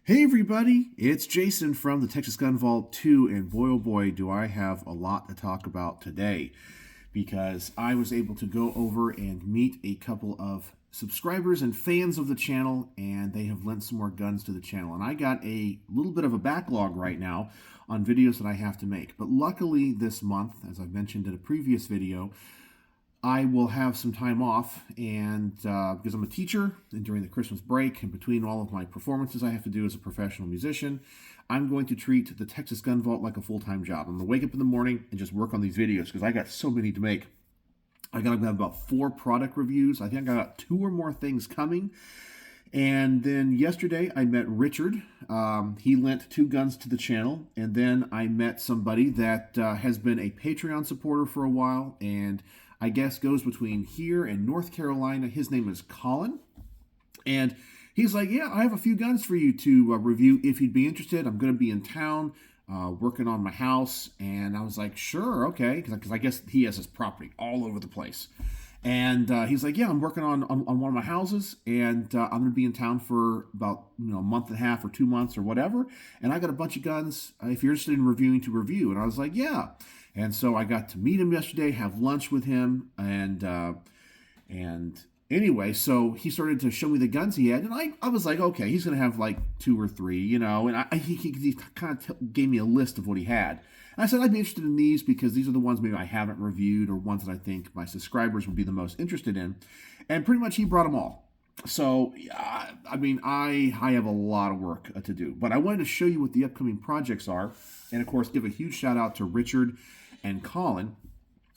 Hey everybody, it's Jason from the Texas Gun Vault 2, and boy oh boy do I have a lot to talk about today, because I was able to go over and meet a couple of subscribers and fans of the channel, and they have lent some more guns to the channel. And I got a little bit of a backlog right now on videos that I have to make, but luckily this month, as I mentioned in a previous video, I will have some time off, and because I'm a teacher, and during the Christmas break, and between all of my performances I have to do as a professional musician, I'm going to treat the Texas Gun Vault like a full-time job. I'm going to wake up in the morning and just work on these videos, because I got so many to make. I got to have about 4 product reviews. I think I got 2 or more things coming. And then yesterday I met Richard. He lent 2 guns to the channel. And then I met somebody that has been a Patreon supporter for a while, and I guess goes between here and North Carolina. His name is Colin. And he's like, yeah, I have a few guns for you to review if you'd be interested. I'm going to be in town working on my house. And I was like, sure, okay. Because I guess he has his property all over the place. And he's like, yeah, I'm working on one of my houses, and I'm going to be in town for about a month and a half or 2 months or whatever. And I got a bunch of guns if you're interested in reviewing to review. And I was like, yeah. And so I got to meet him yesterday, have lunch with him, and anyway, so he started to show me the guns he had, and I was like, okay, he's going to have like 2 or 3, and he kind of gave me a list of what he had. And I said, I'd be interested in these because these are the ones maybe I haven't reviewed, or ones that I think my subscribers would be the most interested in. And pretty much he brought them all. So, I mean, I have a lot of work to do, but I wanted to show you what the upcoming projects are, and of course, give a huge shout out to Richard and Colin.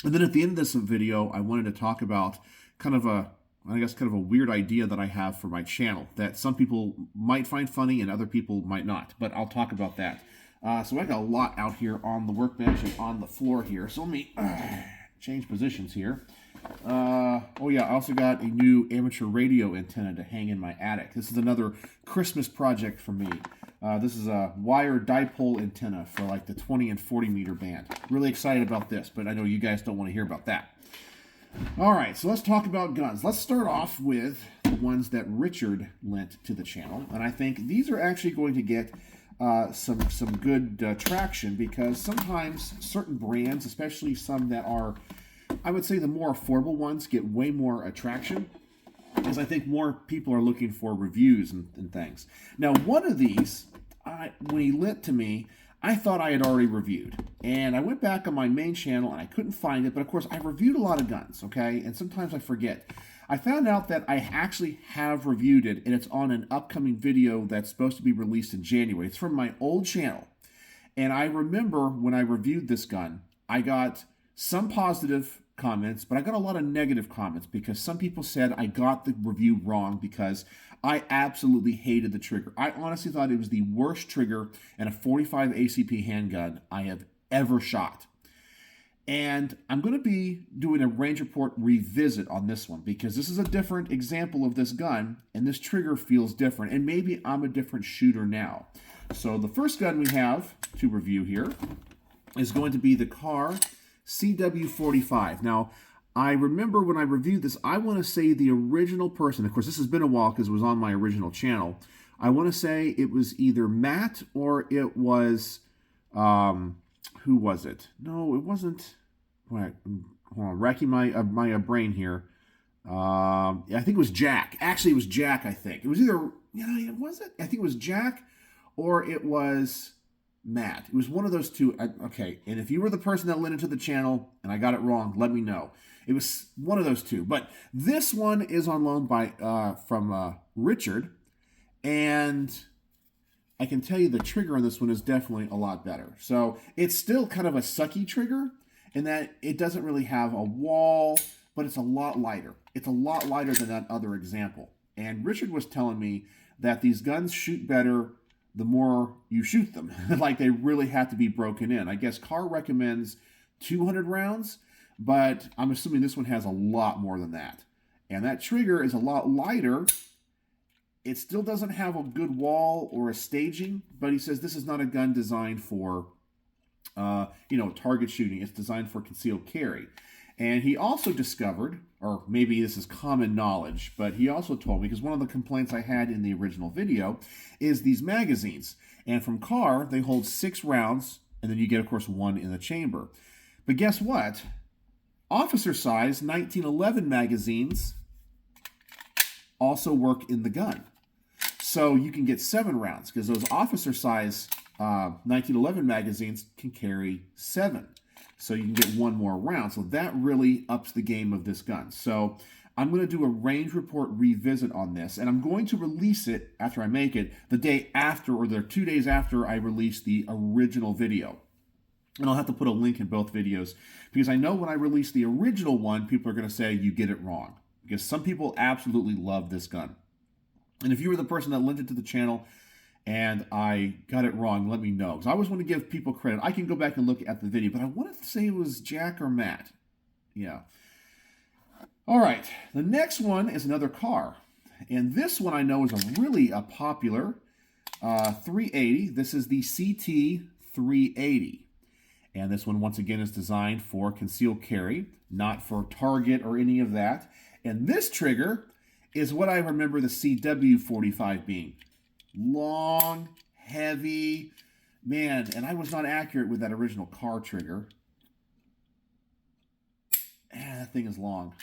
And then at the end of this video, I wanted to talk about kind of a weird idea that I have for my channel that some people might find funny and other people might not, but I'll talk about that. So I got a lot out here on the workbench and on the floor here, so let me change positions here. Oh yeah, I also got a new amateur radio antenna to hang in my attic. This is another Christmas project for me. This is a wire dipole antenna for like the 20 and 40 meter band. Really excited about this, but I know you guys don't want to hear about that. All right, so let's talk about guns. Let's start off with the ones that Richard lent to the channel, and I think these are actually going to get some good traction, because sometimes certain brands, especially some that are, I would say the more affordable ones, get way more attraction, because I think more people are looking for reviews and things. Now, one of these, when he lent to me, I thought I had already reviewed. And I went back on my main channel and I couldn't find it, but of course I reviewed a lot of guns, okay? And sometimes I forget. I found out that I actually have reviewed it, and it's on an upcoming video that's supposed to be released in January. It's from my old channel. And I remember when I reviewed this gun, I got some positive comments, but I got a lot of negative comments because some people said I got the review wrong because I absolutely hated the trigger. I honestly thought it was the worst trigger in a 45 ACP handgun I have ever shot. And I'm going to be doing a range report revisit on this one, because this is a different example of this gun, and this trigger feels different, and maybe I'm a different shooter now. So the first gun we have to review here is going to be the Car CW45. Now, I remember when I reviewed this, I want to say the original person, of course this has been a while because it was on my original channel, I want to say it was either Matt or it was, who was it? No, it wasn't. Wait, hold on, racking my brain here. I think it was Jack. Actually, it was Jack, I think. It was either, was it? I think it was Jack or it was Matt. It was one of those two. Okay, and if you were the person that lent it to the channel and I got it wrong, let me know. It was one of those two. But this one is on loan from Richard, and I can tell you the trigger on this one is definitely a lot better. So it's still kind of a sucky trigger in that it doesn't really have a wall, but it's a lot lighter. It's a lot lighter than that other example. And Richard was telling me that these guns shoot better the more you shoot them. Like they really have to be broken in. I guess Car recommends 200 rounds, but I'm assuming this one has a lot more than that. And that trigger is a lot lighter. It still doesn't have a good wall or a staging, but he says this is not a gun designed for, target shooting. It's designed for concealed carry. And he also discovered, or maybe this is common knowledge, but he also told me, because one of the complaints I had in the original video is these magazines. And from CAR, they hold 6 rounds, and then you get, of course, 1 in the chamber. But guess what? Officer size 1911 magazines also work in the gun. So you can get 7 rounds, because those officer size 1911 magazines can carry 7. So you can get 1 more round. So that really ups the game of this gun. So I'm going to do a range report revisit on this, and I'm going to release it after I make it the day after, or the 2 days after I release the original video. And I'll have to put a link in both videos, because I know when I release the original one, people are going to say you get it wrong, because some people absolutely love this gun. And if you were the person that linked it to the channel and I got it wrong, let me know. Because I always want to give people credit. I can go back and look at the video, but I wanted to say it was Jack or Matt. Yeah. All right. The next one is another car. And this one I know is a popular 380. This is the CT380. And this one, once again, is designed for concealed carry, not for target or any of that. And this trigger is what I remember the CW45 being. Long, heavy, man, and I was not accurate with that original car trigger. That thing is long.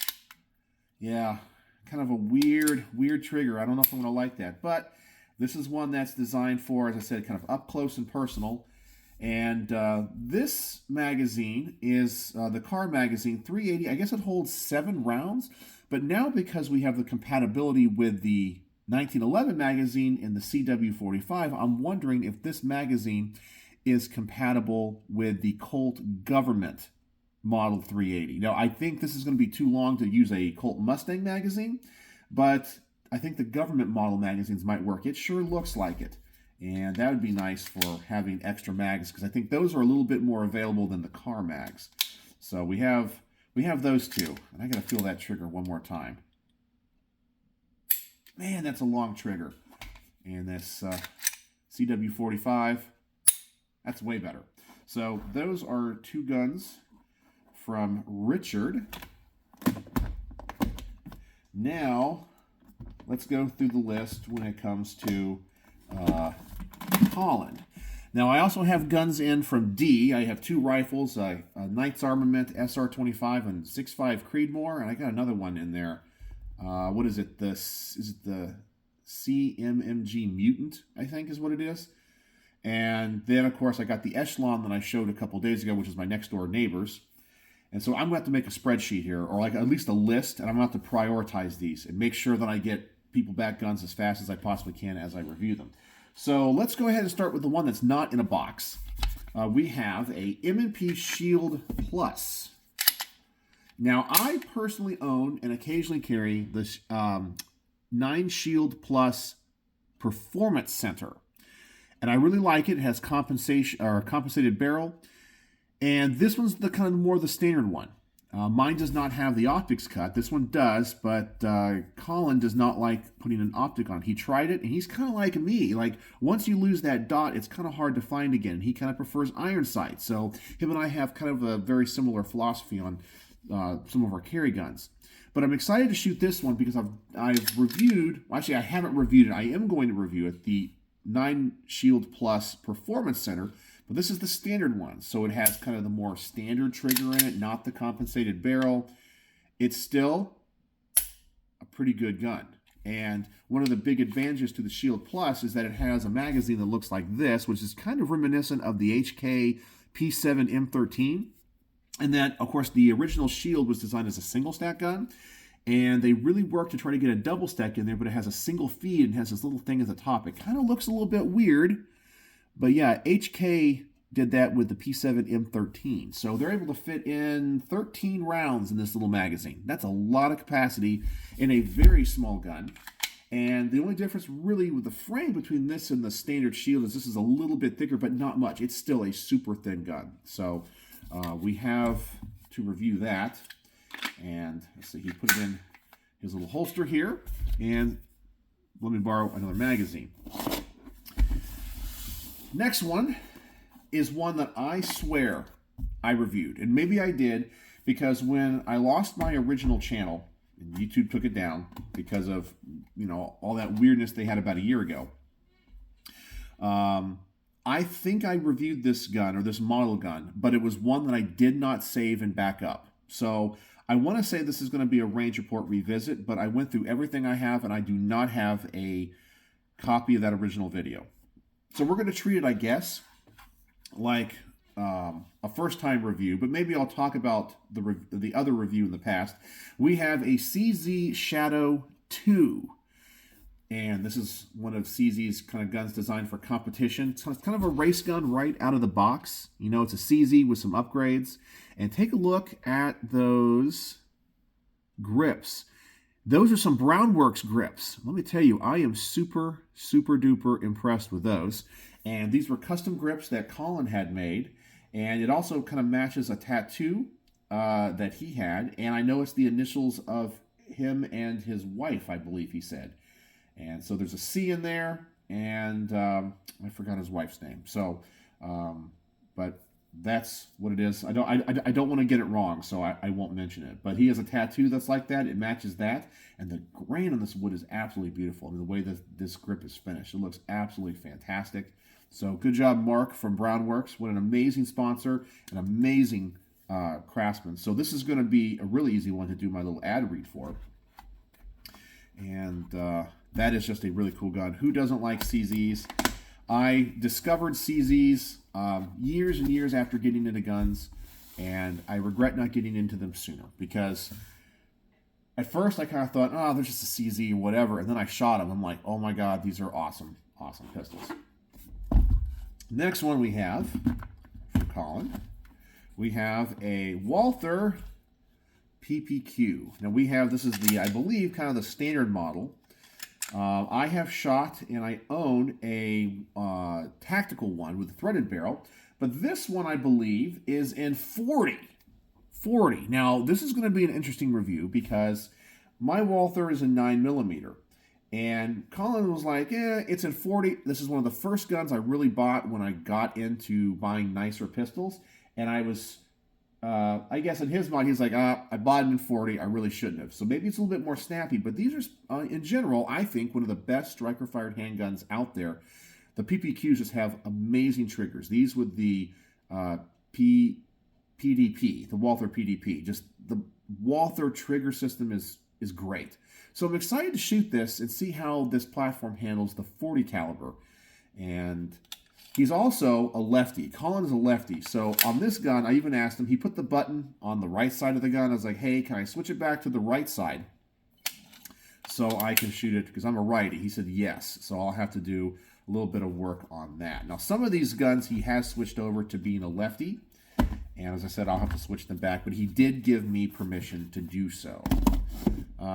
Yeah, kind of a weird trigger. I don't know if I'm going to like that, but this is one that's designed for, as I said, kind of up close and personal. And this magazine is the car magazine 380. I guess it holds 7 rounds, but now because we have the compatibility with the 1911 magazine in the CW45, I'm wondering if this magazine is compatible with the Colt Government Model 380. Now, I think this is going to be too long to use a Colt Mustang magazine, but I think the Government Model magazines might work. It sure looks like it. And that would be nice for having extra mags, because I think those are a little bit more available than the car mags. So we have those two. And I got to feel that trigger one more time. Man, that's a long trigger. And this CW45, that's way better. So those are 2 guns from Richard. Now, let's go through the list when it comes to Holland. Now, I also have guns in from D. I have 2 rifles, a Knights Armament SR25 and 6.5 Creedmoor, and I got another one in there. What is it? Is it the CMMG Mutant, I think is what it is. And then, of course, I got the Echelon that I showed a couple days ago, which is my next door neighbors. And so I'm going to have to make a spreadsheet here, or like at least a list, and I'm going to have to prioritize these and make sure that I get people back guns as fast as I possibly can as I review them. So let's go ahead and start with the one that's not in a box. We have a M&P Shield Plus. Now, I personally own and occasionally carry this 9 Shield Plus Performance Center. And I really like it. It has compensated barrel. And this one's the kind of more the standard one. Mine does not have the optics cut. This one does, but Colin does not like putting an optic on. He tried it, and he's kind of like me. Like, once you lose that dot, it's kind of hard to find again. He kind of prefers iron sight. So him and I have kind of a very similar philosophy on some of our carry guns. But I'm excited to shoot this one because I've reviewed, actually I haven't reviewed it. I am going to review it, the 9 Shield Plus Performance Center. But this is the standard one, so it has kind of the more standard trigger in it, not the compensated barrel. It's still a pretty good gun. And one of the big advantages to the Shield Plus is that it has a magazine that looks like this, which is kind of reminiscent of the HK P7 M13. And that, of course, the original Shield was designed as a single stack gun. And they really worked to try to get a double stack in there, but it has a single feed and has this little thing at the top. It kind of looks a little bit weird. But yeah, HK did that with the P7 M13. So they're able to fit in 13 rounds in this little magazine. That's a lot of capacity in a very small gun. And the only difference really with the frame between this and the standard Shield is this is a little bit thicker, but not much. It's still a super thin gun. So we have to review that. And let's see, he put it in his little holster here. And let me borrow another magazine. Next one is one that I swear I reviewed. And maybe I did, because when I lost my original channel, and YouTube took it down because of, you know, all that weirdness they had about a year ago, I think I reviewed this gun, or this model gun, but it was one that I did not save and back up. So I want to say this is going to be a Range Report revisit, but I went through everything I have, and I do not have a copy of that original video. So we're going to treat it, I guess, like a first-time review, but maybe I'll talk about the other review in the past. We have a CZ Shadow 2. And this is one of CZ's kind of guns designed for competition. It's kind of a race gun right out of the box. You know, it's a CZ with some upgrades. And take a look at those grips. Those are some Brownworks grips. Let me tell you, I am super, super duper impressed with those. And these were custom grips that Colin had made. And it also kind of matches a tattoo that he had. And I know it's the initials of him and his wife, I believe he said. And so there's a C in there, and I forgot his wife's name. So, but that's what it is. I don't want to get it wrong, so I won't mention it. But he has a tattoo that's like that. It matches that, and the grain on this wood is absolutely beautiful. I mean, the way that this grip is finished, it looks absolutely fantastic. So good job, Mark from Brownworks. What an amazing sponsor, an amazing craftsman. So this is going to be a really easy one to do my little ad read for. And that is just a really cool gun. Who doesn't like CZs? I discovered CZs years and years after getting into guns, and I regret not getting into them sooner, because at first I kind of thought, oh, they're just a CZ or whatever, and then I shot them. I'm like, oh my God, these are awesome, awesome pistols. Next one we have, from Colin, we have a Walther PPQ. Now we have, this is the, I believe, kind of the standard model. I have shot and I own a tactical one with a threaded barrel, but this one I believe is in 40. Now this is going to be an interesting review because my Walther is in 9mm, and Colin was like, yeah, it's in 40. This is one of the first guns I really bought when I got into buying nicer pistols, and I was I guess in his mind, he's like, I bought it in 40. I really shouldn't have. So maybe it's a little bit more snappy. But these are, in general, I think, one of the best striker-fired handguns out there. The PPQs just have amazing triggers. These with the PDP, the Walther PDP. Just the Walther trigger system is great. So I'm excited to shoot this and see how this platform handles the 40 caliber. And he's also a lefty. Colin is a lefty. So on this gun, I even asked him, he put the button on the right side of the gun. I was like, hey, can I switch it back to the right side so I can shoot it, because I'm a righty? He said yes. So I'll have to do a little bit of work on that. Now, some of these guns he has switched over to being a lefty. And as I said, I'll have to switch them back. But he did give me permission to do so.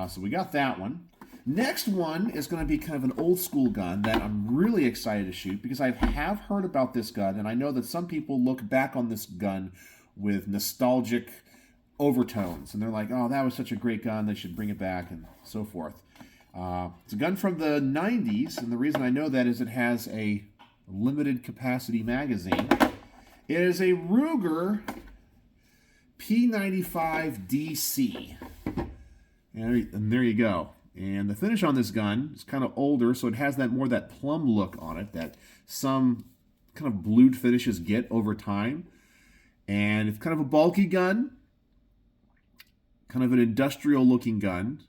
So we got that one. Next one is going to be kind of an old school gun that I'm really excited to shoot, because I have heard about this gun, and I know that some people look back on this gun with nostalgic overtones, and they're like, oh, that was such a great gun, they should bring it back, and so forth. It's a gun from the 90s, and the reason I know that is it has a limited capacity magazine. It is a Ruger P95 DC. And there you go. And the finish on this gun is kind of older, so it has that more that plum look on it that some kind of blued finishes get over time. And it's kind of a bulky gun, kind of an industrial looking gun.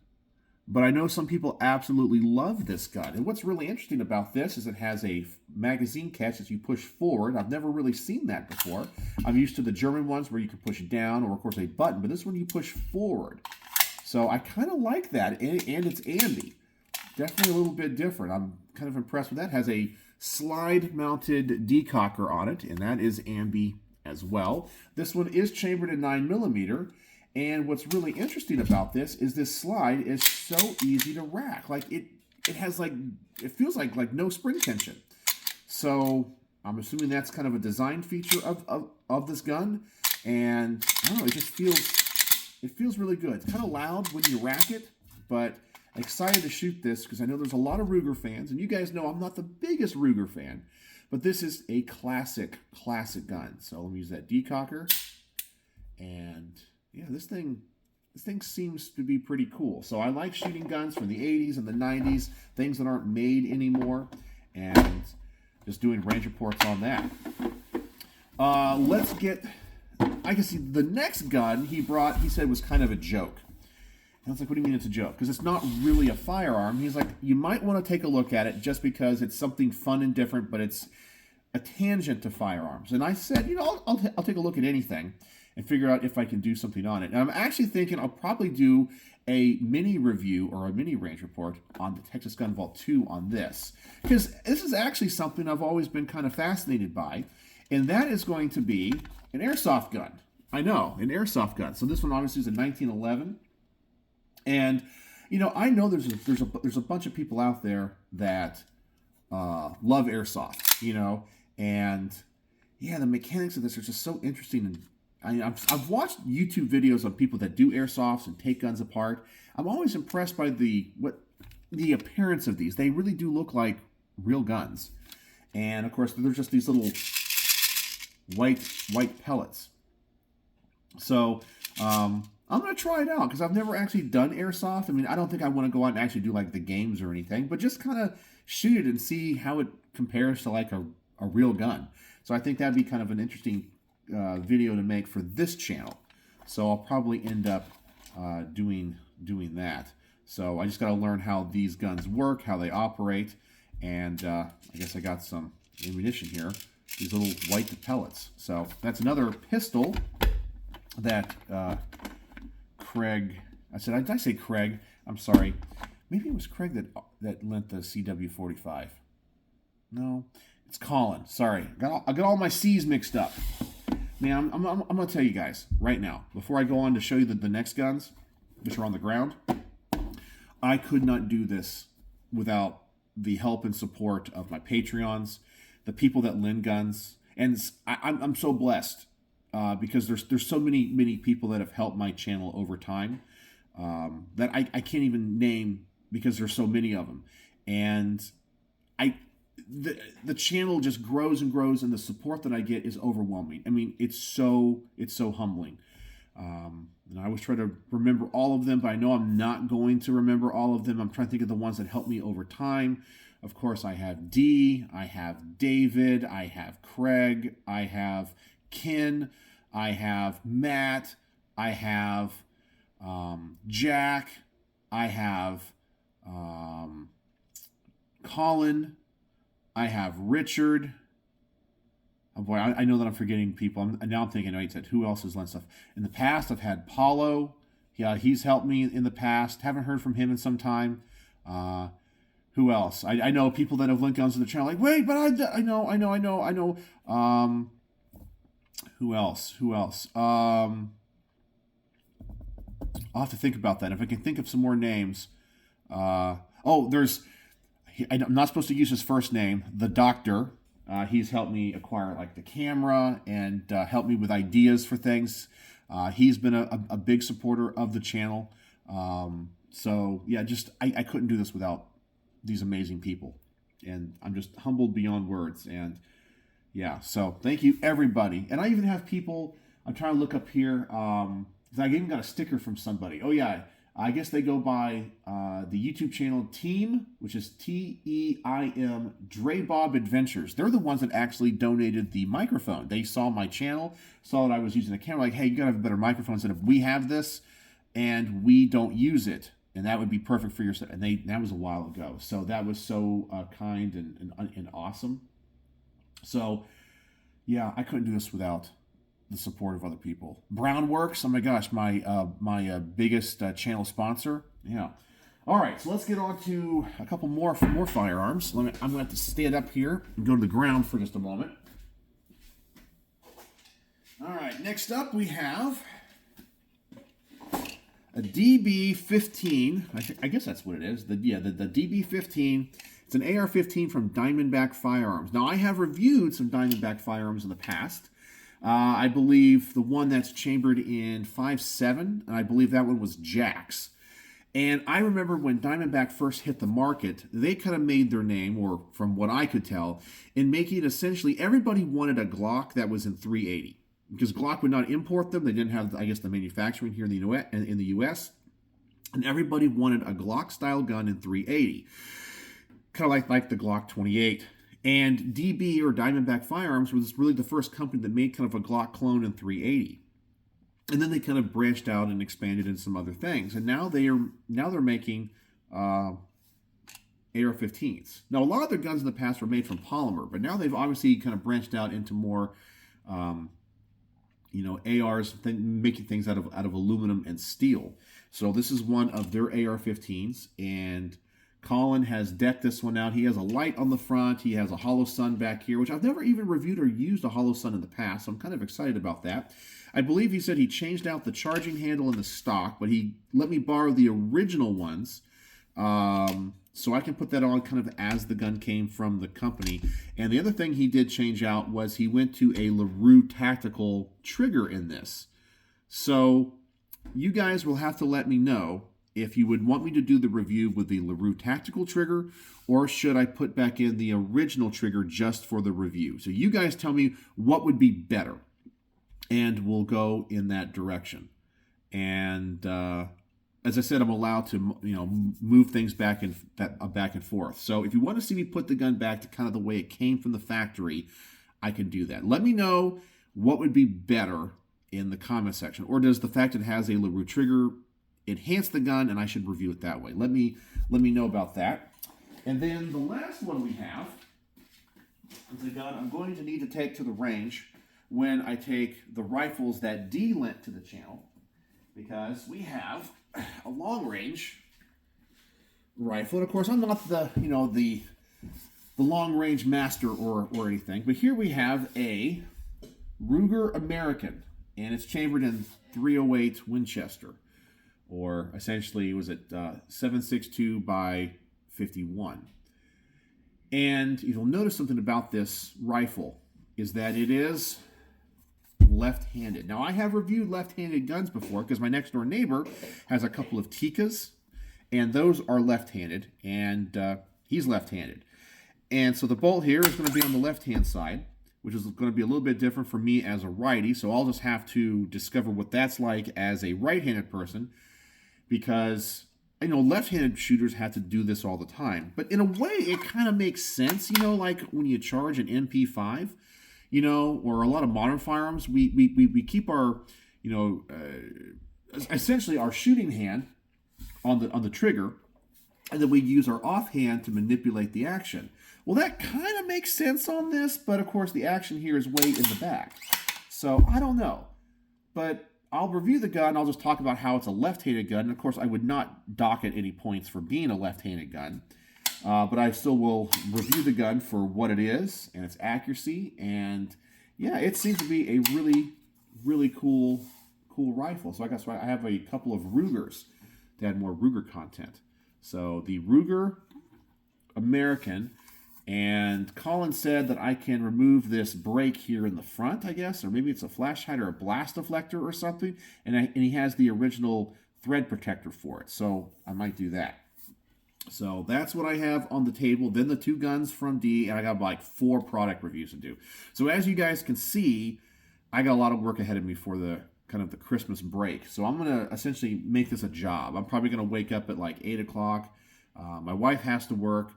But I know some people absolutely love this gun. And what's really interesting about this is it has a magazine catch that you push forward. I've never really seen that before. I'm used to the German ones where you can push down, or of course a button, but this one you push forward. So I kind of like that, and it's ambi. Definitely a little bit different. I'm kind of impressed with that. It has a slide-mounted decocker on it, and that is ambi as well. This one is chambered in 9mm, and what's really interesting about this is this slide is so easy to rack. Like it has like, it feels like no spring tension. So I'm assuming that's kind of a design feature of this gun, and I don't know, it just feels really good. It's kind of loud when you rack it, but excited to shoot this because I know there's a lot of Ruger fans, and you guys know I'm not the biggest Ruger fan, but this is a classic gun. So let me use that decocker, and yeah, this thing seems to be pretty cool. So I like shooting guns from the 80s and the 90s, things that aren't made anymore, and just doing range reports on that. Let's get, I can see the next gun he brought, he said was kind of a joke. And I was like, what do you mean it's a joke? Because it's not really a firearm. He's like, you might want to take a look at it just because it's something fun and different, but it's a tangent to firearms. And I said, you know, I'll take a look at anything and figure out if I can do something on it. And I'm actually thinking I'll probably do a mini review or a mini range report on the Texas Gun Vault 2 on this. Because this is actually something I've always been kind of fascinated by. And that is going to be an airsoft gun. I know, an airsoft gun. So this one obviously is a 1911. And, you know, I know there's a bunch of people out there that love airsoft, you know. And, yeah, the mechanics of this are just so interesting. And I've watched YouTube videos of people that do airsofts and take guns apart. I'm always impressed by the appearance of these. They really do look like real guns. And, of course, they're just these little white pellets. So, I'm going to try it out because I've never actually done airsoft. I mean, I don't think I want to go out and actually do, like, the games or anything, but just kind of shoot it and see how it compares to, like, a real gun. So I think that'd be kind of an interesting video to make for this channel. So I'll probably end up doing that. So I just got to learn how these guns work, how they operate, and I guess I got some ammunition here. These little white pellets. So that's another pistol that Craig. Did I say Craig? I'm sorry. Maybe it was Craig that lent the CW45. No, it's Colin. Sorry, I got all my C's mixed up. Man, I'm going to tell you guys right now, before I go on to show you the next guns, which are on the ground, I could not do this without the help and support of my Patreons, the people that lend guns, and I'm so blessed because there's so many people that have helped my channel over time that I can't even name because there's so many of them, and the channel just grows and grows, and the support that I get is overwhelming. I mean, it's so humbling. And I always try to remember all of them, but I know I'm not going to remember all of them. I'm trying to think of the ones that helped me over time. Of course, I have Dee, I have David, I have Craig, I have Ken, I have Matt, I have Jack, I have Colin, I have Richard. Oh boy, I know that I'm forgetting people. Now I'm thinking, I said, who else has lent stuff? In the past, I've had Paulo. Yeah, he's helped me in the past. Haven't heard from him in some time. Who else? I know people that have lent guns to the channel. Like, wait, but I know. Who else? I'll have to think about that. If I can think of some more names. I'm not supposed to use his first name. The Doctor. He's helped me acquire like the camera and helped me with ideas for things. He's been a big supporter of the channel. So yeah, I couldn't do this without these amazing people, and I'm just humbled beyond words. And yeah, so thank you everybody. And I even have people. I'm trying to look up here. I even got a sticker from somebody. Oh yeah. I guess they go by the YouTube channel Team, which is TEIM Dre Bob Adventures. They're the ones that actually donated the microphone. They saw my channel, saw that I was using the camera, like, hey, you gotta have a better microphone instead of we have this and we don't use it, and that would be perfect for your stuff. And that was a while ago, so that was so kind and awesome. So yeah, I couldn't do this without the support of other people. Brownworks, oh my gosh, my biggest channel sponsor. Yeah. All right, so let's get on to a couple more firearms. I'm going to have to stand up here and go to the ground for just a moment. All right, next up we have a DB15. I guess that's what it is. The DB15. It's an AR-15 from Diamondback Firearms. Now, I have reviewed some Diamondback firearms in the past. I believe the one that's chambered in 5.7, and I believe that one was Jack's. And I remember when Diamondback first hit the market, they kind of made their name, or from what I could tell, in making it essentially everybody wanted a Glock that was in 380. because Glock would not import them. They didn't have, I guess, the manufacturing here in the U.S., and everybody wanted a Glock-style gun in 380, kind of like the Glock 28. And DB, or Diamondback Firearms, was really the first company that made kind of a Glock clone in 380. And then they kind of branched out and expanded into some other things. And now they're making AR-15s. Now, a lot of their guns in the past were made from polymer, but now they've obviously kind of branched out into more, ARs, making things out of aluminum and steel. So this is one of their AR-15s, and Colin has decked this one out. He has a light on the front. He has a hollow sun back here, which I've never even reviewed or used a hollow sun in the past, so I'm kind of excited about that. I believe he said he changed out the charging handle in the stock, but he let me borrow the original ones, so I can put that on kind of as the gun came from the company. And the other thing he did change out was he went to a LaRue tactical trigger in this. So you guys will have to let me know if you would want me to do the review with the LaRue tactical trigger, or should I put back in the original trigger just for the review. So you guys tell me what would be better, and we'll go in that direction. And as I said, I'm allowed to move things back and forth. So if you want to see me put the gun back to kind of the way it came from the factory, I can do that. Let me know what would be better in the comment section, or does the fact it has a LaRue trigger enhance the gun and I should review it that way? Let me know about that. And then the last one we have is a gun I'm going to need to take to the range when I take the rifles that Dee lent to the channel, because we have a long range rifle. And of course, I'm not the long range master or anything, but here we have a Ruger American, and it's chambered in .308 Winchester, or essentially, was it 7.62 by 51. And you'll notice something about this rifle is that it is left-handed. Now, I have reviewed left-handed guns before because my next-door neighbor has a couple of Tikas, and those are left-handed, and he's left-handed. And so the bolt here is going to be on the left-hand side, which is going to be a little bit different for me as a righty, so I'll just have to discover what that's like as a right-handed person, because I know left-handed shooters have to do this all the time. But in a way, it kind of makes sense, like when you charge an MP5, or a lot of modern firearms, we keep our, essentially our shooting hand on the trigger, and then we use our offhand to manipulate the action. Well, that kind of makes sense on this, but of course the action here is way in the back. So I don't know, but I'll review the gun. I'll just talk about how it's a left-handed gun. And of course, I would not dock it any points for being a left-handed gun. But I still will review the gun for what it is and its accuracy. And yeah, it seems to be a really, really cool rifle. So I guess I have a couple of Rugers to add more Ruger content. So the Ruger American. And Colin said that I can remove this brake here in the front, I guess, or maybe it's a flash hider or a blast deflector or something. And he has the original thread protector for it. So I might do that. So that's what I have on the table. Then the two guns from D, and I got like 4 product reviews to do. So as you guys can see, I got a lot of work ahead of me for the kind of the Christmas break. So I'm going to essentially make this a job. I'm probably going to wake up at like 8 o'clock. My wife has to work,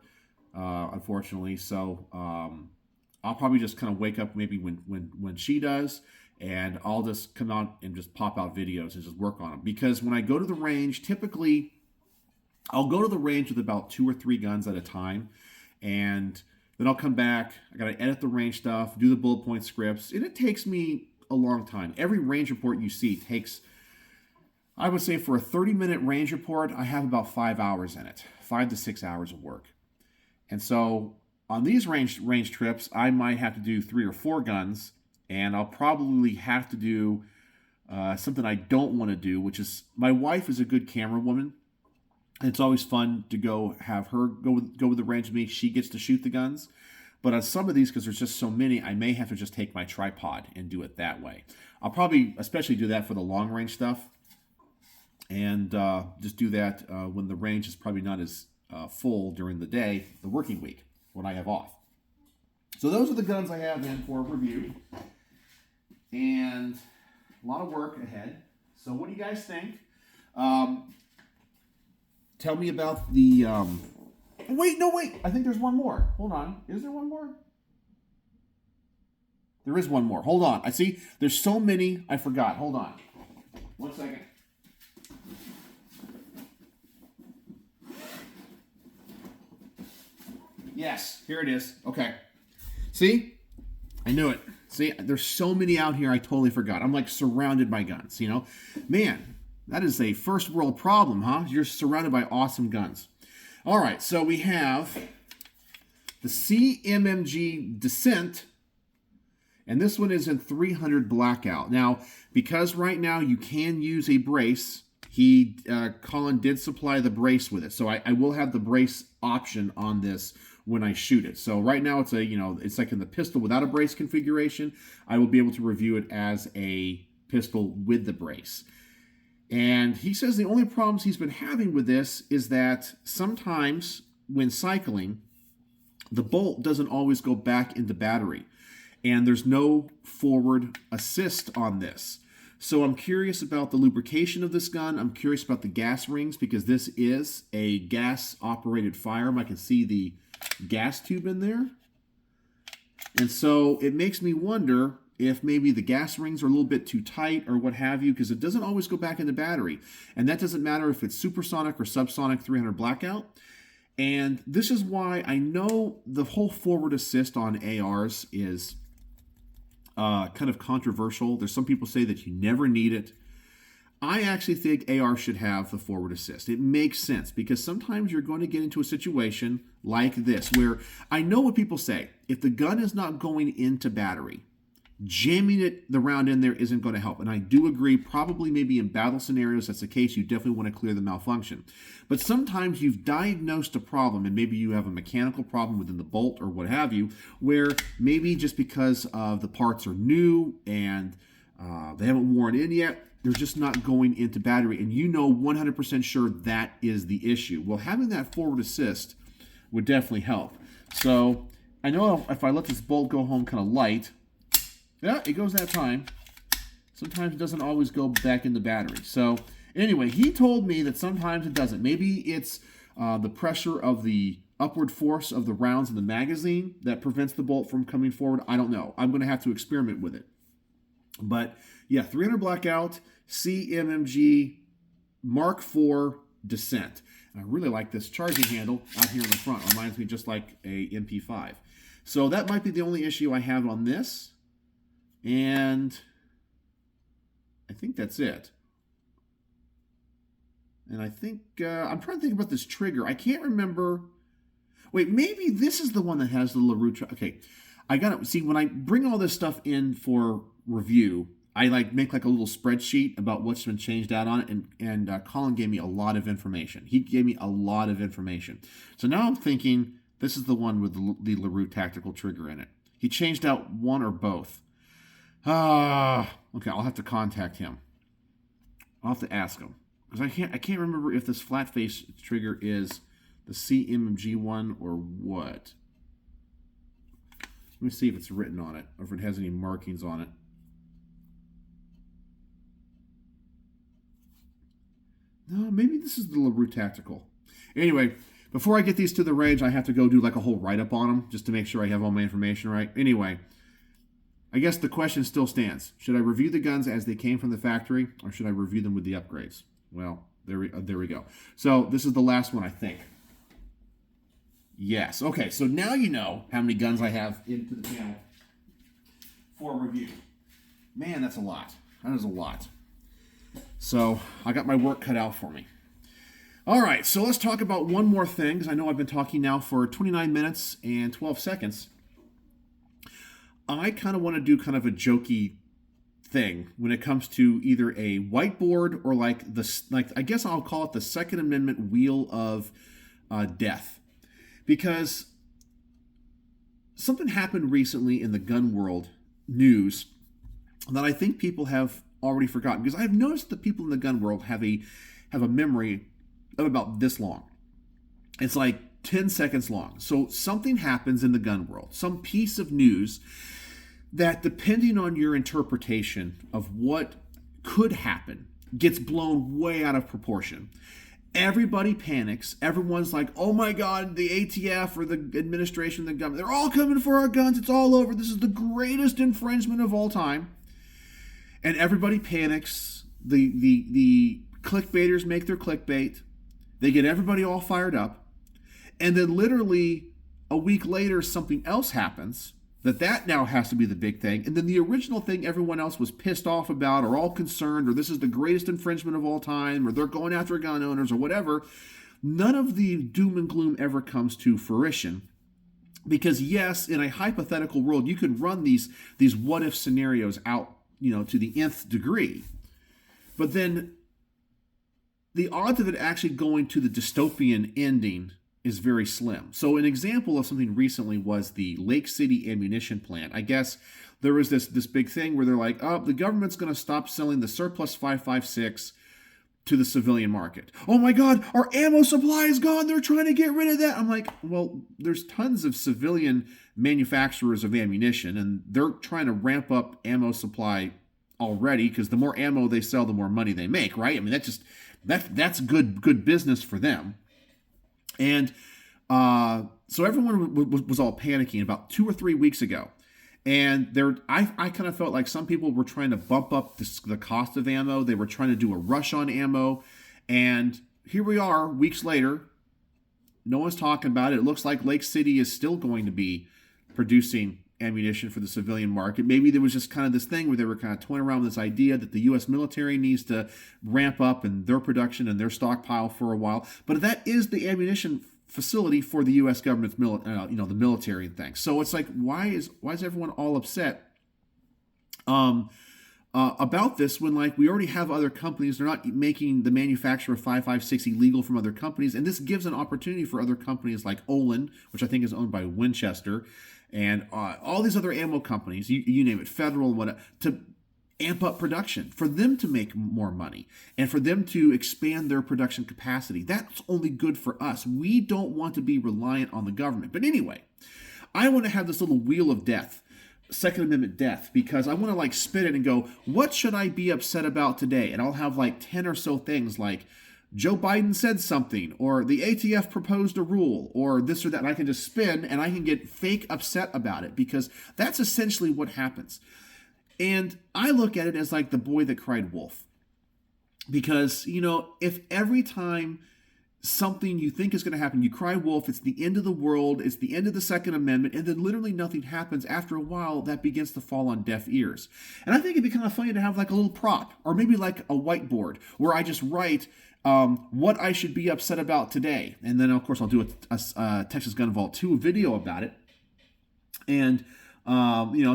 unfortunately. So I'll probably just kind of wake up maybe when she does, and I'll just come out and just pop out videos and just work on them. Because when I go to the range, typically I'll go to the range with about 2 or 3 guns at a time, and then I'll come back. I got to edit the range stuff, do the bullet point scripts, and it takes me a long time. Every range report you see takes, I would say for a 30-minute range report, I have about 5 hours in it, 5 to 6 hours of work. And so on these range trips, I might have to do 3 or 4 guns, and I'll probably have to do something I don't want to do, which is, my wife is a good camera woman. It's always fun to go have her go with the range with me. She gets to shoot the guns. But on some of these, because there's just so many, I may have to just take my tripod and do it that way. I'll probably especially do that for the long range stuff. And just do that when the range is probably not as full during the day, the working week, when I have off. So those are the guns I have in for review. and a lot of work ahead. So what do you guys think? Tell me about the... Wait. I think there's one more. Hold on. Is there one more? There is one more. Hold on. I see. There's so many. I forgot. Hold on. 1 second. Yes. Here it is. Okay. See? I knew it. See? There's so many out here I totally forgot. I'm like surrounded by guns, you know? Man, that is a first world problem, huh? You're surrounded by awesome guns. All right. So we have the CMMG Descent. And this one is in 300 blackout. Now, because right now you can use a brace, Colin did supply the brace with it. So I will have the brace option on this when I shoot it. So right now it's it's like in the pistol without a brace configuration. I will be able to review it as a pistol with the brace. And he says the only problems he's been having with this is that sometimes when cycling, the bolt doesn't always go back into battery. And there's no forward assist on this. So I'm curious about the lubrication of this gun. I'm curious about the gas rings because this is a gas-operated firearm. I can see the gas tube in there. And so it makes me wonder if maybe the gas rings are a little bit too tight or what have you, because it doesn't always go back into battery. And that doesn't matter if it's supersonic or subsonic 300 blackout. And this is why I know the whole forward assist on ARs is... kind of controversial. There's some people say that you never need it. I actually think AR should have the forward assist. It makes sense because sometimes you're going to get into a situation like this where I know what people say. If the gun is not going into battery, jamming the round in there isn't going to help. And I do agree, probably maybe in battle scenarios that's the case, you definitely want to clear the malfunction. But sometimes you've diagnosed a problem and maybe you have a mechanical problem within the bolt or what have you, where maybe just because of the parts are new and they haven't worn in yet, they're just not going into battery. And you know 100% sure that is the issue. Well, having that forward assist would definitely help. So I know if I let this bolt go home kind of light, yeah, it goes that time. Sometimes it doesn't always go back in the battery. So anyway, he told me that sometimes it doesn't. Maybe it's the pressure of the upward force of the rounds in the magazine that prevents the bolt from coming forward. I don't know. I'm going to have to experiment with it. But yeah, 300 blackout, CMMG Mark IV Descent. And I really like this charging handle out here in the front. It reminds me just like a MP5. So that might be the only issue I have on this. And I think that's it. And I think, I'm trying to think about this trigger. I can't remember. Wait, maybe this is the one that has the LaRue. Okay, I got to see when I bring all this stuff in for review, I make like a little spreadsheet about what's been changed out on it. And Colin gave me a lot of information. He gave me a lot of information. So now I'm thinking this is the one with the LaRue tactical trigger in it. He changed out one or both. Okay, I'll have to contact him. I'll have to ask him. Because I can't remember if this flat face trigger is the CMMG one or what. Let me see if it's written on it, or if it has any markings on it. No, maybe this is the LaRue Tactical. Anyway, before I get these to the range, I have to go do like a whole write-up on them, just to make sure I have all my information right. Anyway, I guess the question still stands. Should I review the guns as they came from the factory, or should I review them with the upgrades? Well, there we go. So this is the last one, I think. Yes. Okay, so now you know how many guns I have into the channel for review. Man, that's a lot. That is a lot. So I got my work cut out for me. All right, so let's talk about one more thing, because I know I've been talking now for 29 minutes and 12 seconds. I kind of want to do kind of a jokey thing when it comes to either a whiteboard or like I guess I'll call it the Second Amendment wheel of death, because something happened recently in the gun world news that I think people have already forgotten, because I've noticed that people in the gun world have a memory of about this long. It's like 10 seconds long. So something happens in the gun world, some piece of news that depending on your interpretation of what could happen gets blown way out of proportion. Everybody panics. Everyone's like, oh my God, the ATF or the administration, the government, they're all coming for our guns. It's all over. This is the greatest infringement of all time. And everybody panics. The clickbaiters make their clickbait. They get everybody all fired up. And then literally a week later, something else happens. That now has to be the big thing. And then the original thing everyone else was pissed off about or all concerned or this is the greatest infringement of all time or they're going after gun owners or whatever, none of the doom and gloom ever comes to fruition. Because yes, in a hypothetical world, you could run these what-if scenarios out, to the nth degree. But then the odds of it actually going to the dystopian ending is very slim. So an example of something recently was the Lake City ammunition plant. I guess there was this big thing where they're like, oh, the government's going to stop selling the surplus 5.56 to the civilian market. Oh my God, our ammo supply is gone. They're trying to get rid of that. I'm like, well, there's tons of civilian manufacturers of ammunition, and they're trying to ramp up ammo supply already because the more ammo they sell, the more money they make, right? I mean, that's good business for them. And so everyone was all panicking about 2 or 3 weeks ago. And I kind of felt like some people were trying to bump up the cost of ammo. They were trying to do a rush on ammo. And here we are, weeks later. No one's talking about it. It looks like Lake City is still going to be producing ammunition for the civilian market. Maybe there was just kind of this thing where they were kind of toying around with this idea that the U.S. military needs to ramp up in their production and their stockpile for a while. But that is the ammunition facility for the U.S. government's the military and things. So it's like, why is everyone all upset about this when we already have other companies? They're not making the manufacture of 5.56 illegal from other companies, and this gives an opportunity for other companies like Olin, which I think is owned by Winchester, and all these other ammo companies, you name it, Federal and whatever, to amp up production, for them to make more money, and for them to expand their production capacity. That's only good for us. We don't want to be reliant on the government. But anyway, I want to have this little wheel of death, Second Amendment death, because I want to spin it and go, what should I be upset about today? And I'll have 10 or so things like Joe Biden said something, or the ATF proposed a rule, or this or that, and I can just spin and I can get fake upset about it, because that's essentially what happens. And I look at it as the boy that cried wolf. Because, if every time something you think is going to happen, you cry wolf, it's the end of the world, it's the end of the Second Amendment, and then literally nothing happens, after a while, that begins to fall on deaf ears. And I think it'd be kind of funny to have a little prop, or maybe a whiteboard, where I just write what I should be upset about today. And then, of course, I'll do a Texas Gun Vault 2 video about it. And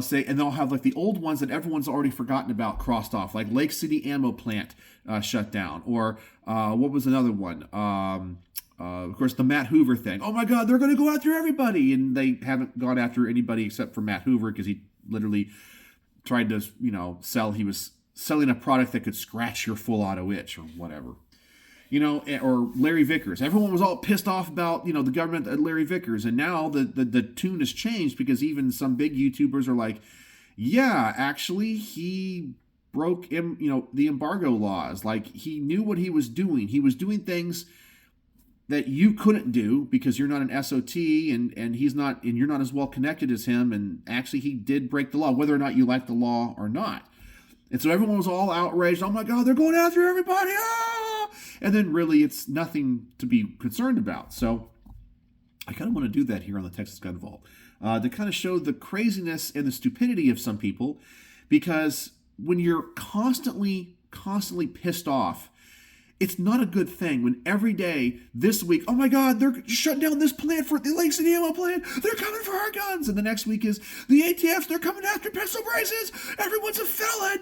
say, and they'll have the old ones that everyone's already forgotten about crossed off, like Lake City Ammo Plant shut down, or what was another one? Of course, the Matt Hoover thing. Oh my God, they're going to go after everybody, and they haven't gone after anybody except for Matt Hoover, because he literally tried to, he was selling a product that could scratch your full auto itch or whatever. Or Larry Vickers. Everyone was all pissed off about, the government at Larry Vickers. And now the tune has changed, because even some big YouTubers are like, yeah, actually, he broke, the embargo laws. He knew what he was doing. He was doing things that you couldn't do because you're not an SOT and he's not, and you're not as well connected as him. And actually, he did break the law, whether or not you like the law or not. And so everyone was all outraged. Oh my God, they're going after everybody. Ah! And then really it's nothing to be concerned about. So I kind of want to do that here on the Texas Gun Vault to kind of show the craziness and the stupidity of some people, because when you're constantly pissed off, it's not a good thing when every day this week, oh my God, they're shutting down this plant for the Lake City ammo plant. They're coming for our guns. And the next week is the ATFs. They're coming after pistol braces. Everyone's a felon.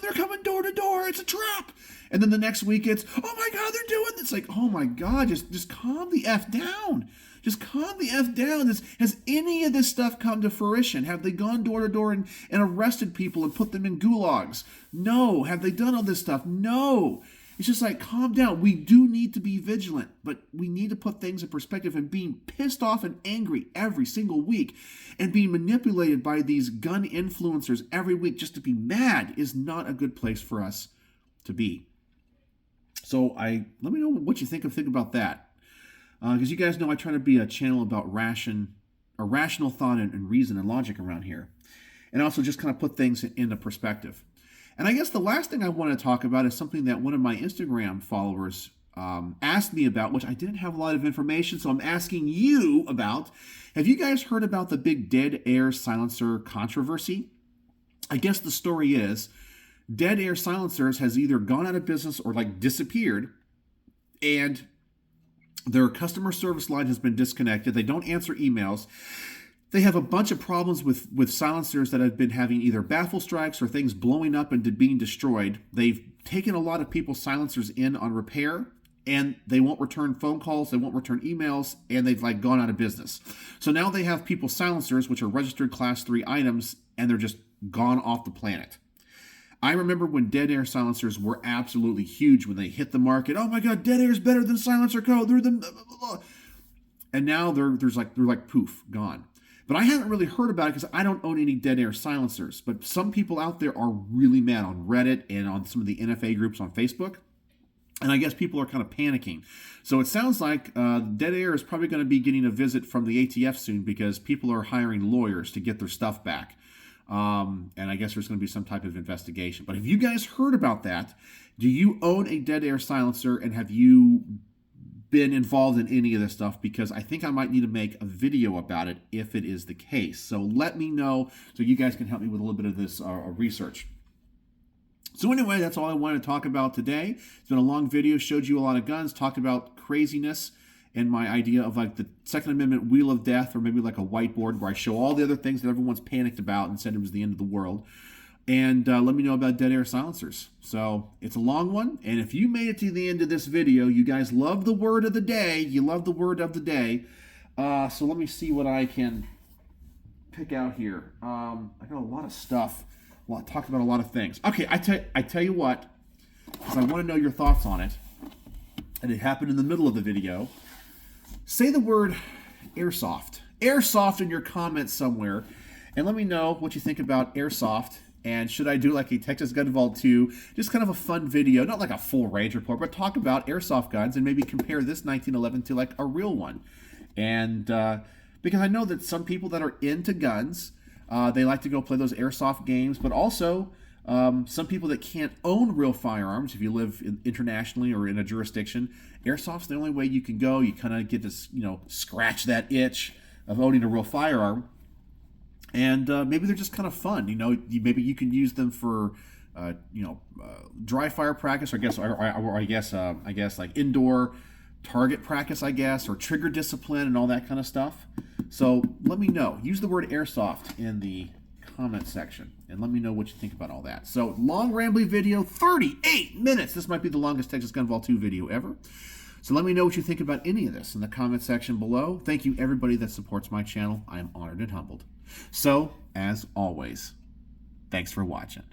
They're coming door to door. It's a trap. And then the next week it's, oh my God, they're doing this. Oh my God, just calm the F down. Just calm the F down. Has any of this stuff come to fruition? Have they gone door to door and arrested people and put them in gulags? No. Have they done all this stuff? No. It's just like, calm down. We do need to be vigilant, but we need to put things in perspective, and being pissed off and angry every single week and being manipulated by these gun influencers every week just to be mad is not a good place for us to be. So let me know what you think about that. Because you guys know I try to be a channel about rational thought and reason and logic around here. And also just kind of put things into perspective. And I guess the last thing I want to talk about is something that one of my Instagram followers asked me about, which I didn't have a lot of information, so I'm asking you about. Have you guys heard about the big DeadAir Silencer controversy? I guess the story is DeadAir Silencers has either gone out of business or disappeared, and their customer service line has been disconnected. They don't answer emails. They have a bunch of problems with silencers that have been having either baffle strikes or things blowing up and being destroyed. They've taken a lot of people's silencers in on repair, and they won't return phone calls, they won't return emails, and they've gone out of business. So now they have people's silencers, which are registered Class 3 items, and they're just gone off the planet. I remember when DeadAir silencers were absolutely huge when they hit the market. Oh my God, DeadAir's better than Silencer Co. They're the... And now they're like poof, gone. But I haven't really heard about it because I don't own any DeadAir silencers. But some people out there are really mad on Reddit and on some of the NFA groups on Facebook. And I guess people are kind of panicking. So it sounds like DeadAir is probably going to be getting a visit from the ATF soon because people are hiring lawyers to get their stuff back. And I guess there's going to be some type of investigation. But have you guys heard about that? Do you own a DeadAir silencer, and have you been involved in any of this stuff? Because I think I might need to make a video about it if it is the case. So let me know so you guys can help me with a little bit of this research. So anyway, that's all I wanted to talk about today. It's been a long video, showed you a lot of guns, talked about craziness and my idea of the Second Amendment wheel of death, or maybe a whiteboard where I show all the other things that everyone's panicked about and said it was the end of the world. And let me know about DeadAir silencers. So it's a long one, and if you made it to the end of this video, you guys love the word of the day. You love the word of the day. So let me see what I can pick out here. I got a lot of stuff. Well, I talked about a lot of things. Okay, I tell you what, because I want to know your thoughts on it, and it happened in the middle of the video. Say the word Airsoft. Airsoft in your comments somewhere, and let me know what you think about Airsoft. And should I do a Texas Gun Vault 2, just kind of a fun video, not like a full range report, but talk about airsoft guns and maybe compare this 1911 to a real one. And because I know that some people that are into guns, they like to go play those airsoft games, but also some people that can't own real firearms, if you live internationally or in a jurisdiction, airsoft's the only way you can go. You kind of get to, scratch that itch of owning a real firearm. And maybe they're just kind of fun, Maybe you can use them for, dry fire practice, or I guess indoor target practice, or trigger discipline and all that kind of stuff. So let me know. Use the word airsoft in the comment section, and let me know what you think about all that. So long rambly video, 38 minutes. This might be the longest Texas Gun Vault 2 video ever. So let me know what you think about any of this in the comment section below. Thank you, everybody that supports my channel. I am honored and humbled. So, as always, thanks for watching.